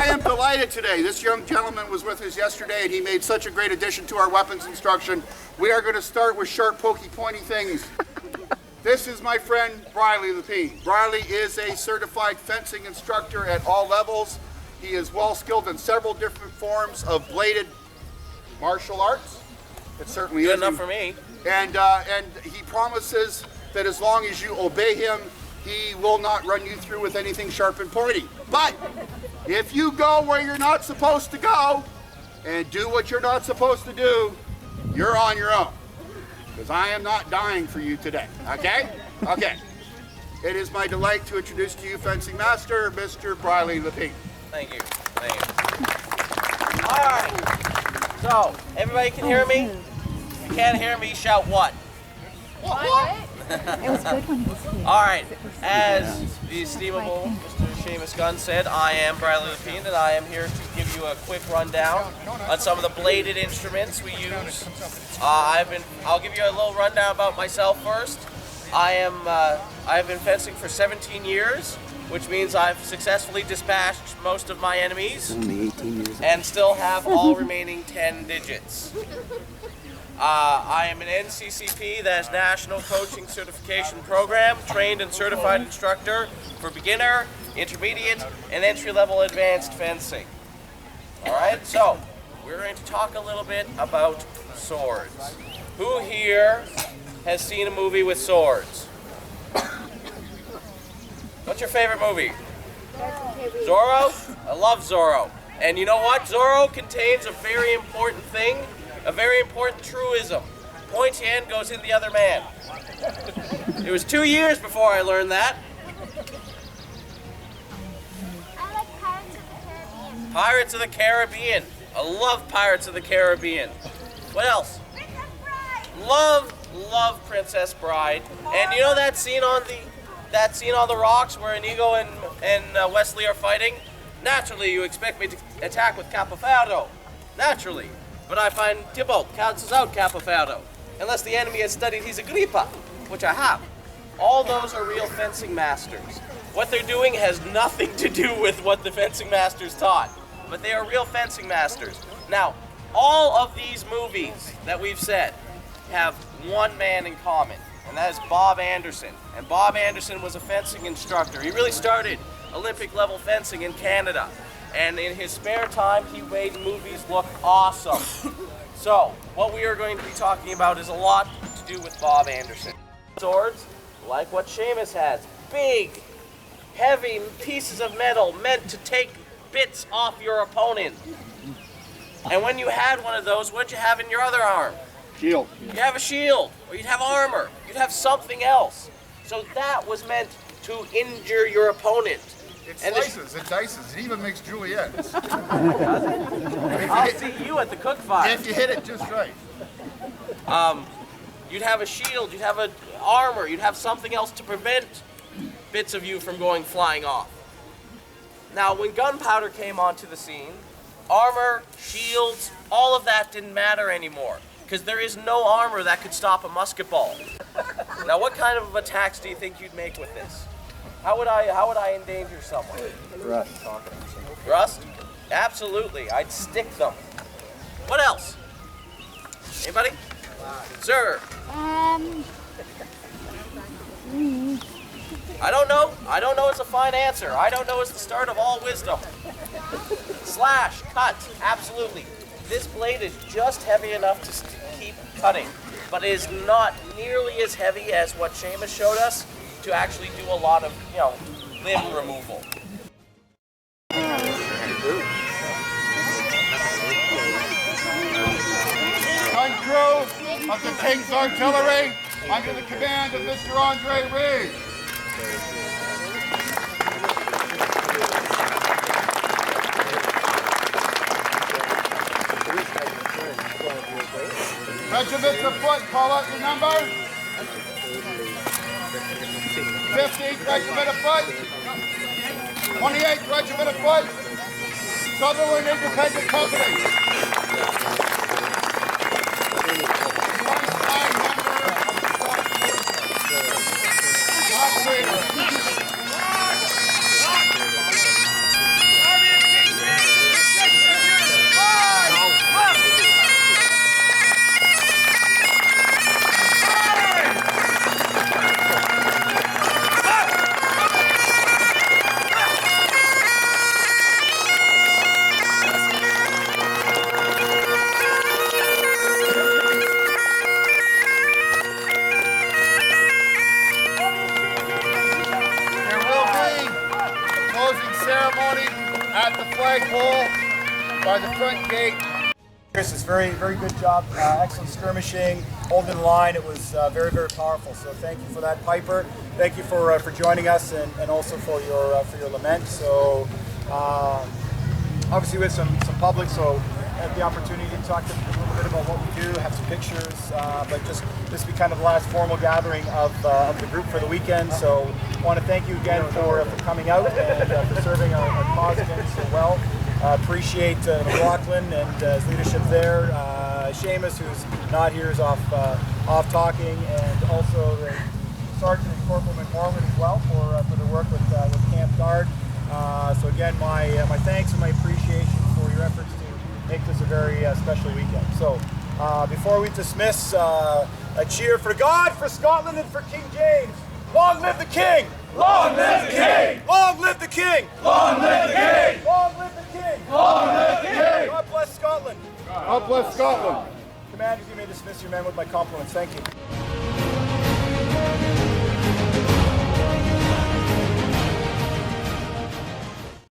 I am delighted today. This young gentleman was with us yesterday and he made such a great addition to our weapons instruction. We are going to start with sharp, pokey, pointy things. This is my friend Briley Lepine. Briley is a certified fencing instructor at all levels. He is well skilled in several different forms of bladed martial arts. It certainly is. Good enough for me. And he promises that as long as you obey him, he will not run you through with anything sharp and pointy. But if you go where you're not supposed to go and do what you're not supposed to do, you're on your own. Because I am not dying for you today, okay? Okay. It is my delight to introduce to you fencing master, Mr. Briley Lepine. Thank you. Thank you. All right. So, everybody can hear me? If you can't hear me, shout what? What? It was good when he was here. All right. As the estimable Mr. Seamus Gunn said, I am Briley Lepine, and I am here to give you a quick rundown on some of the bladed instruments we use. I'll give you a little rundown about myself first. I've been fencing for 17 years, which means I've successfully dispatched most of my enemies and still have all remaining 10 digits. I am an NCCP, that's National Coaching Certification Program, trained and certified instructor for beginner, intermediate, and entry-level advanced fencing. All right, so we're going to talk a little bit about swords. Who here has seen a movie with swords? What's your favorite movie? Zorro? I love Zorro. And you know what? Zorro contains a very important thing, a very important truism. Pointy end goes in the other man. It was 2 years before I learned that. I like Pirates of the Caribbean. Pirates of the Caribbean. I love Pirates of the Caribbean. What else? Princess Bride. Love Princess Bride. And you know that scene on the rocks where Inigo and Wesley are fighting? Naturally, you expect me to attack with Capoferro. Naturally. But I find Tybalt cancels out Capoferro, unless the enemy has studied his Agrippa, which I have. All those are real fencing masters. What they're doing has nothing to do with what the fencing masters taught, but they are real fencing masters. Now, all of these movies that we've said have one man in common, and that is Bob Anderson. And Bob Anderson was a fencing instructor. He really started Olympic-level fencing in Canada. And in his spare time, he made movies look awesome. So, what we are going to be talking about is a lot to do with Bob Anderson. Swords, like what Seamus has, big, heavy pieces of metal meant to take bits off your opponent. And when you had one of those, what'd you have in your other arm? Shield. You'd have a shield, or you'd have armor, you'd have something else. So that was meant to injure your opponent. It slices, it dices, it even makes juliennes. I'll see you at the cook fire. If you hit it just right. You'd have a shield, you'd have an armor, you'd have something else to prevent bits of you from going flying off. Now, when gunpowder came onto the scene, armor, shields, all of that didn't matter anymore, because there is no armor that could stop a musket ball. Now, what kind of attacks do you think you'd make with this? How would I endanger someone? Rust. Rust? Absolutely. I'd stick them. What else? Anybody? Sir? I don't know. I don't know is a fine answer. I don't know is the start of all wisdom. Slash, cut, absolutely. This blade is just heavy enough to keep cutting, but it is not nearly as heavy as what Seamus showed us to actually do a lot of, limb removal. Gun crew of the King's Artillery under the command of Mr. Andre Reed. Regiments of foot, call out your number. 15th Regiment of Foot, 28th Regiment of Foot, Sutherland Independent Company. Operator. ceremony at the flagpole by the front gate. Chris, it's very good job. Excellent skirmishing, holding the line. It was very powerful. So thank you for that, Piper. Thank you for joining us and also for your lament. So obviously we have some public, so I had the opportunity to talk to them a little bit about what we do, have some pictures, but just this will be kind of the last formal gathering of the group for the weekend. So I want to thank you again for coming out and for serving our cause again so well. Appreciate McLaughlin and his leadership there. Seamus, who's not here, is off talking, and also the Sergeant and Corporal McMorland as well for their work with Camp Guard. So again, my thanks and my appreciation for your efforts to make this a very special weekend. So before we dismiss, a cheer for God, for Scotland, and for King James. Long live the King! Long live the King! Long live the King! Long live the King! Long live the King! Long live the King! God bless Scotland! God bless Scotland. Commanders, you may dismiss your men with my compliments. Thank you.